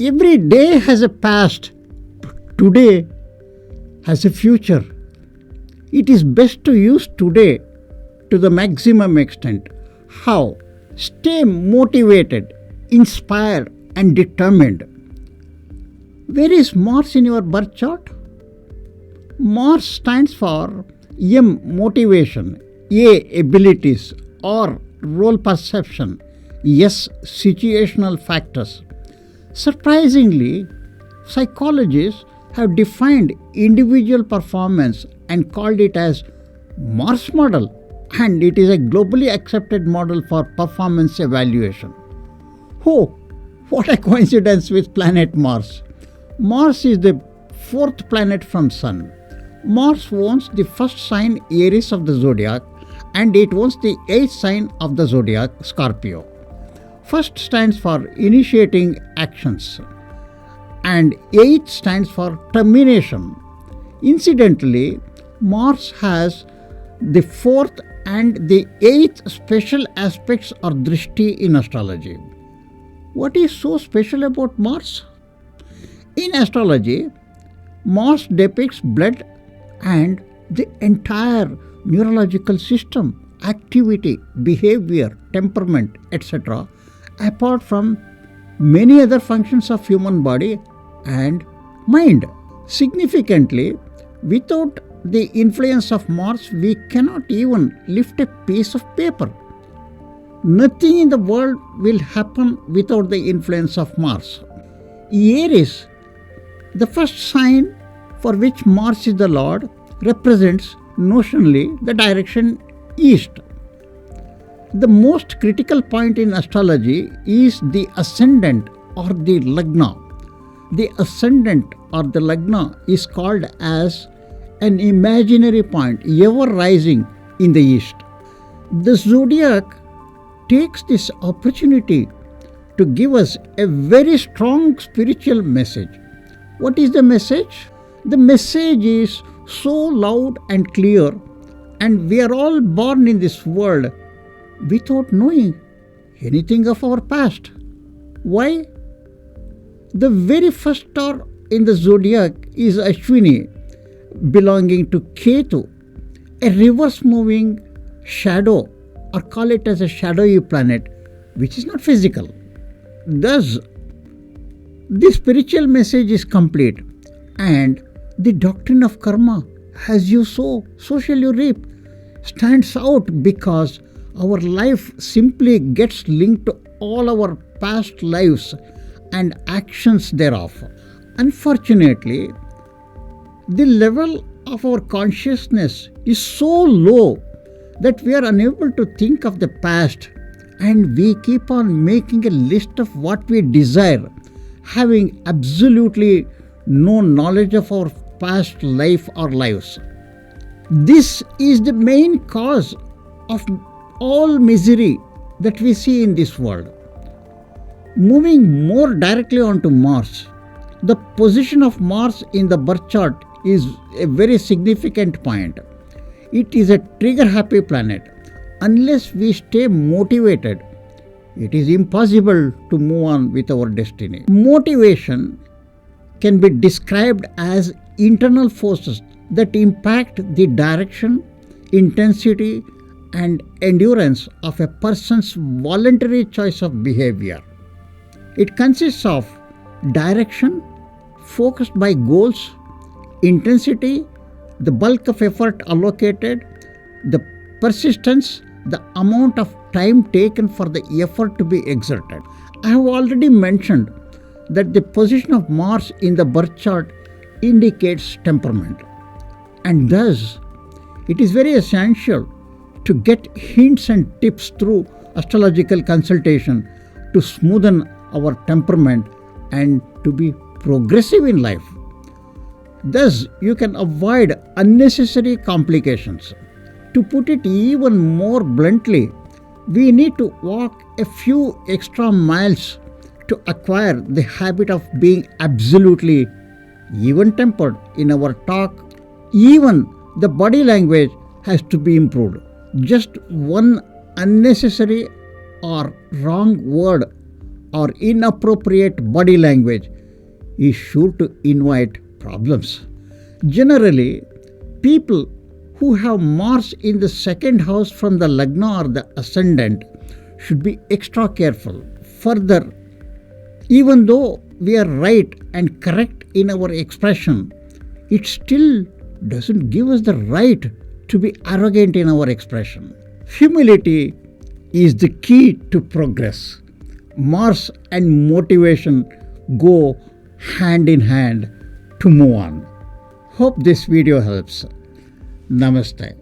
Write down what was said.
Every day has a past. Today has a future. It is best to use today to the maximum extent. How? Stay motivated, inspired, and determined. Where is Mars in your birth chart? Mars stands for M. Motivation, A. Abilities, or role perception, S. Situational factors. Surprisingly, psychologists have defined individual performance and called it as Mars model, and it is a globally accepted model for performance evaluation. Oh, what a coincidence with planet Mars. Mars is the fourth planet from Sun. Mars owns the first sign Aries of the Zodiac, and it owns the eighth sign of the Zodiac, Scorpio. First stands for initiating actions, and eighth stands for termination. Incidentally, Mars has the fourth and the eighth special aspects or Drishti in astrology. What is so special about Mars? In astrology, Mars depicts blood and the entire neurological system, activity, behaviour, temperament, etc., apart from many other functions of human body and mind. Significantly, without the influence of Mars, we cannot even lift a piece of paper. Nothing in the world will happen without the influence of Mars. Aries, the first sign for which Mars is the Lord, represents notionally the direction east. The most critical point in astrology is the ascendant or the lagna. The ascendant or the lagna is called as an imaginary point ever rising in the east. The zodiac takes this opportunity to give us a very strong spiritual message. What is the message? The message is so loud and clear, and we are all born in this world without knowing anything of our past. Why? The very first star in the zodiac is Ashwini, belonging to Ketu, a reverse moving shadow, or call it as a shadowy planet, which is not physical. Thus, the spiritual message is complete, and the doctrine of karma, as you sow, so shall you reap, stands out because our life simply gets linked to all our past lives and actions thereof. Unfortunately, the level of our consciousness is so low that we are unable to think of the past, and we keep on making a list of what we desire, having absolutely no knowledge of our past life or lives. This is the main cause of all misery that we see in this world. Moving more directly onto Mars, the position of Mars in the birth chart is a very significant point. It is a trigger-happy planet. Unless we stay motivated, it is impossible to move on with our destiny. Motivation can be described as internal forces that impact the direction, intensity, and endurance of a person's voluntary choice of behavior. It consists of direction, focused by goals, intensity, the bulk of effort allocated, the persistence, the amount of time taken for the effort to be exerted. I have already mentioned that the position of Mars in the birth chart indicates temperament, and thus it is very essential to get hints and tips through astrological consultation to smoothen our temperament and to be progressive in life. Thus, you can avoid unnecessary complications. To put it even more bluntly, we need to walk a few extra miles to acquire the habit of being absolutely even-tempered in our talk. Even the body language has to be improved. Just one unnecessary or wrong word or inappropriate body language is sure to invite problems. Generally, people who have Mars in the second house from the Lagna or the ascendant should be extra careful. Further, even though we are right and correct in our expression, it still doesn't give us the right to be arrogant in our expression. Humility is the key to progress. Mars and motivation go hand in hand to move on. Hope this video helps. Namaste.